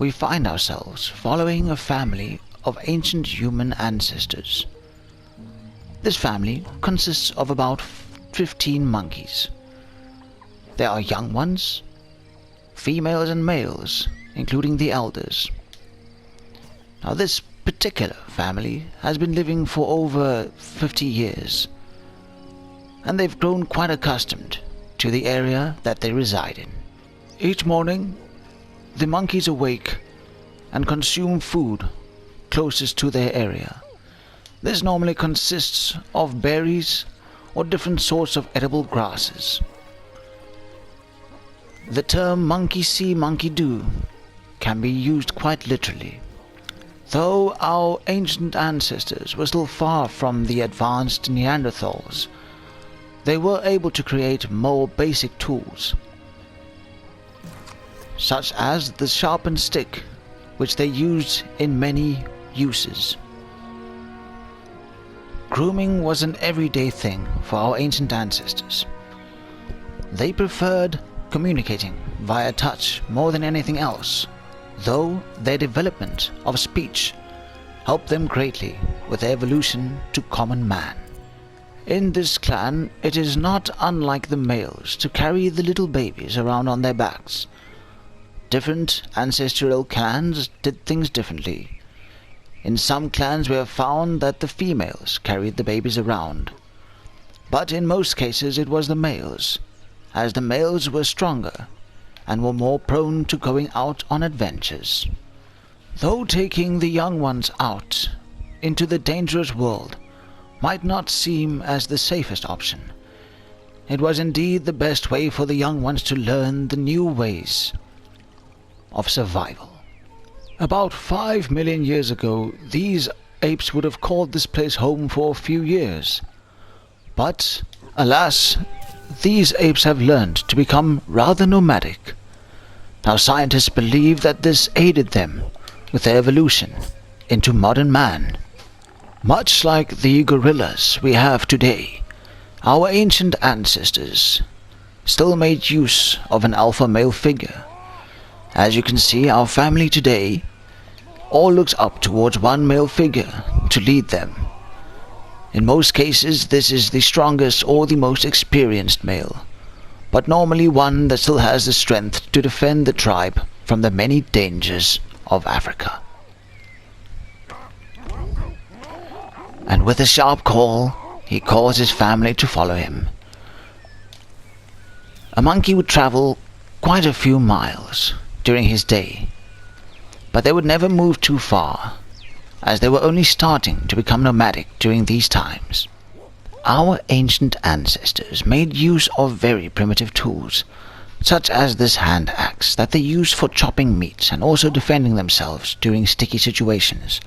we find ourselves following a family of ancient human ancestors. This family consists of about 15 monkeys. There are young ones, females and males, including the elders. Now, this particular family has been living for over 50 years, and they've grown quite accustomed to the area that they reside in. Each morning, the monkeys awake and consume food closest to their area. This normally consists of berries or different sorts of edible grasses. The term monkey see, monkey do can be used quite literally. Though our ancient ancestors were still far from the advanced Neanderthals, they were able to create more basic tools, such as the sharpened stick, which they used in many uses. Grooming was an everyday thing for our ancient ancestors. They preferred communicating via touch more than anything else, though their development of speech helped them greatly with their evolution to common man. In this clan, it is not unlike the males to carry the little babies around on their backs. Different ancestral clans did things differently. In some clans we have found that the females carried the babies around, but in most cases it was the males, as the males were stronger and were more prone to going out on adventures. Though taking the young ones out into the dangerous world might not seem as the safest option, it was indeed the best way for the young ones to learn the new ways of survival. About 5 million years ago, these apes would have called this place home for a few years. But, alas, these apes have learned to become rather nomadic. Now, scientists believe that this aided them with their evolution into modern man. Much like the gorillas we have today, our ancient ancestors still made use of an alpha male figure. As you can see, our family today all looks up towards one male figure to lead them. In most cases, this is the strongest or the most experienced male, but normally one that still has the strength to defend the tribe from the many dangers of Africa. And with a sharp call, he calls his family to follow him. A monkey would travel quite a few miles during his day, but they would never move too far, as they were only starting to become nomadic during these times. Our ancient ancestors made use of very primitive tools, such as this hand axe that they used for chopping meat and also defending themselves during sticky situations.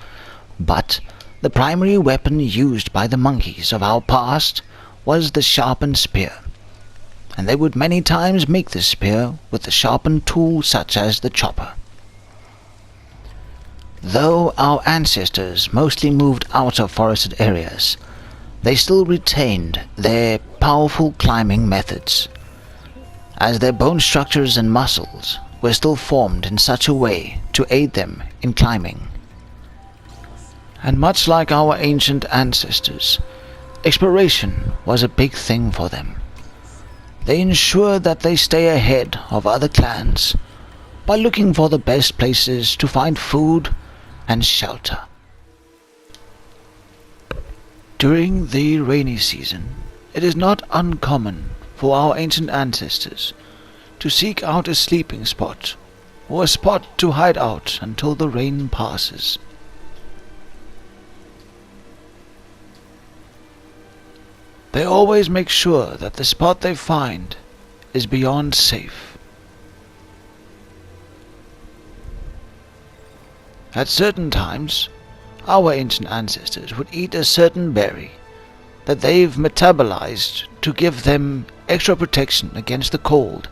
But the primary weapon used by the monkeys of our past was the sharpened spear, and they would many times make this spear with a sharpened tool such as the chopper. Though our ancestors mostly moved out of forested areas, they still retained their powerful climbing methods, as their bone structures and muscles were still formed in such a way to aid them in climbing. And much like our ancient ancestors, exploration was a big thing for them. They ensure that they stay ahead of other clans by looking for the best places to find food and shelter. During the rainy season, it is not uncommon for our ancient ancestors to seek out a sleeping spot or a spot to hide out until the rain passes. They always make sure that the spot they find is beyond safe. At certain times, our ancient ancestors would eat a certain berry that they've metabolized to give them extra protection against the cold,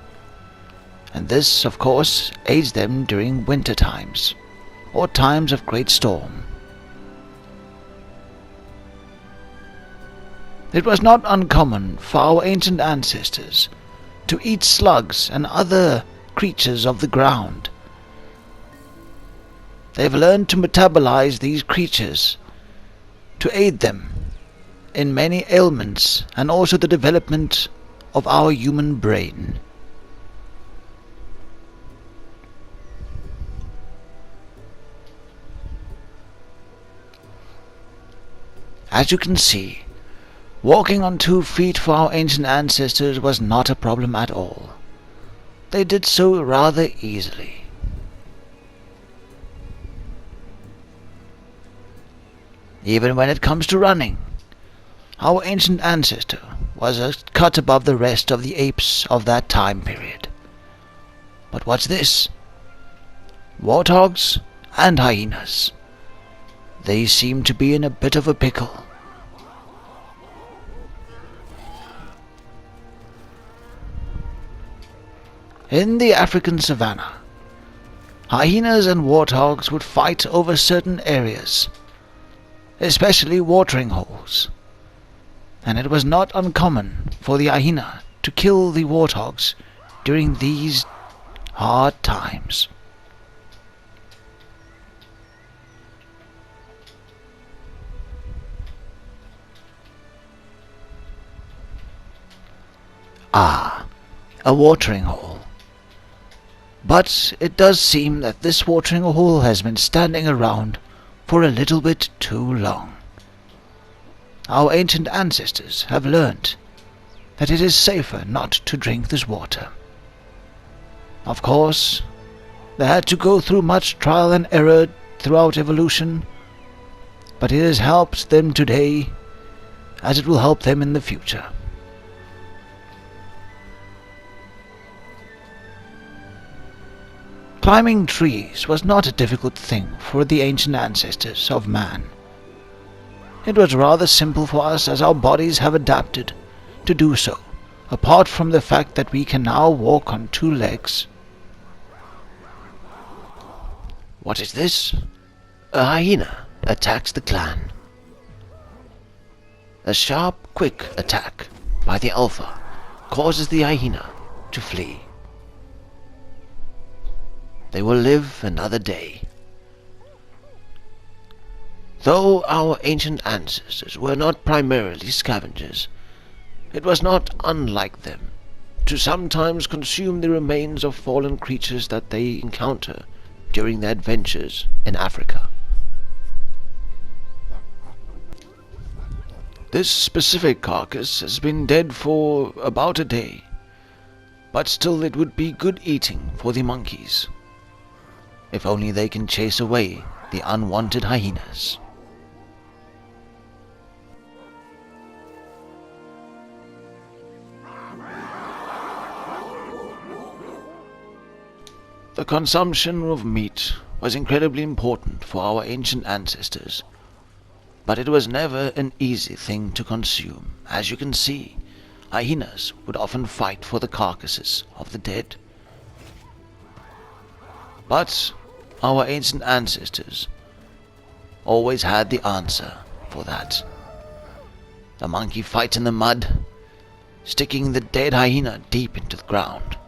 and this, of course, aids them during winter times or times of great storm. It was not uncommon for our ancient ancestors to eat slugs and other creatures of the ground. They've learned to metabolize these creatures to aid them in many ailments and also the development of our human brain. As you can see, walking on 2 feet for our ancient ancestors was not a problem at all. They did so rather easily. Even when it comes to running, our ancient ancestor was a cut above the rest of the apes of that time period. But what's this? Warthogs and hyenas. They seem to be in a bit of a pickle. In the African savannah, hyenas and warthogs would fight over certain areas, especially watering holes, and it was not uncommon for the hyena to kill the warthogs during these hard times. Ah, a watering hole. But it does seem that this watering hole has been standing around for a little bit too long. Our ancient ancestors have learnt that it is safer not to drink this water. Of course, they had to go through much trial and error throughout evolution, but it has helped them today as it will help them in the future. Climbing trees was not a difficult thing for the ancient ancestors of man. It was rather simple for us as our bodies have adapted to do so, apart from the fact that we can now walk on 2 legs. What is this? A hyena attacks the clan. A sharp, quick attack by the alpha causes the hyena to flee. They will live another day. Though our ancient ancestors were not primarily scavengers, it was not unlike them to sometimes consume the remains of fallen creatures that they encounter during their adventures in Africa. This specific carcass has been dead for about a day, but still it would be good eating for the monkeys, if only they can chase away the unwanted hyenas. The consumption of meat was incredibly important for our ancient ancestors, but it was never an easy thing to consume. As you can see, hyenas would often fight for the carcasses of the dead. But our ancient ancestors always had the answer for that. The monkey fight in the mud, sticking the dead hyena deep into the ground.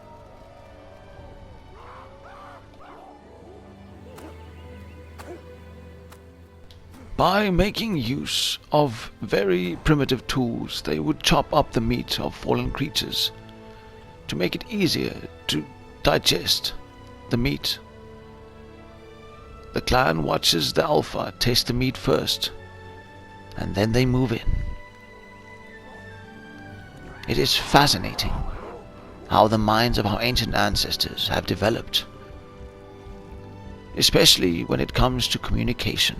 By making use of very primitive tools, they would chop up the meat of fallen creatures to make it easier to digest the meat. The clan watches the alpha taste the meat first, and then they move in. It is fascinating how the minds of our ancient ancestors have developed, especially when it comes to communication.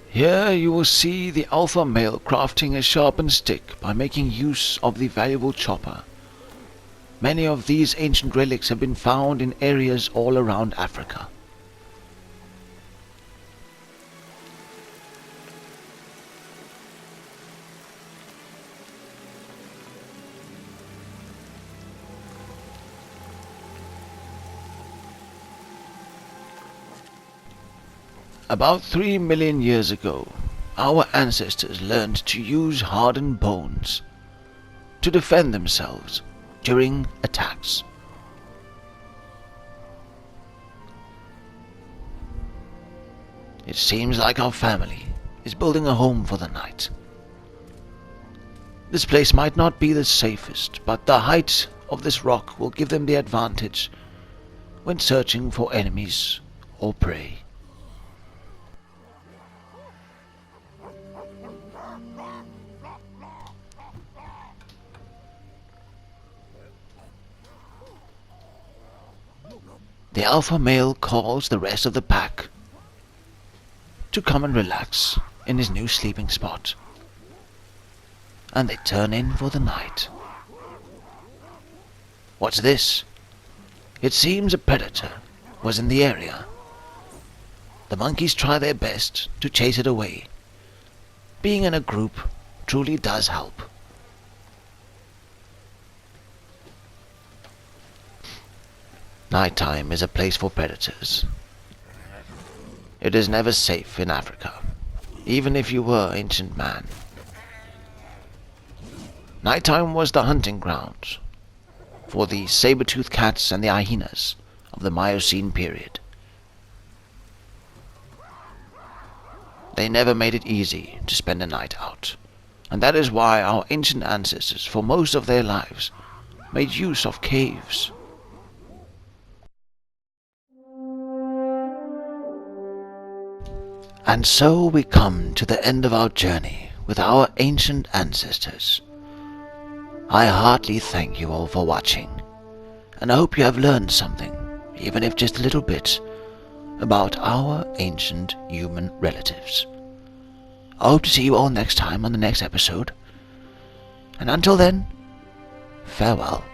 Here you will see the alpha male crafting a sharpened stick by making use of the valuable chopper. Many of these ancient relics have been found in areas all around Africa. About 3 million years ago, our ancestors learned to use hardened bones to defend themselves during attacks. It seems like our family is building a home for the night. This place might not be the safest, but the height of this rock will give them the advantage when searching for enemies or prey. The alpha male calls the rest of the pack to come and relax in his new sleeping spot, and they turn in for the night. What's this? It seems a predator was in the area. The monkeys try their best to chase it away. Being in a group truly does help. Nighttime is a place for predators. It is never safe in Africa, even if you were ancient man. Nighttime was the hunting ground for the saber-toothed cats and the hyenas of the Miocene period. They never made it easy to spend a night out, and that is why our ancient ancestors, for most of their lives, made use of caves. And so we come to the end of our journey with our ancient ancestors. I heartily thank you all for watching, and I hope you have learned something, even if just a little bit, about our ancient human relatives. I hope to see you all next time on the next episode, and until then, farewell.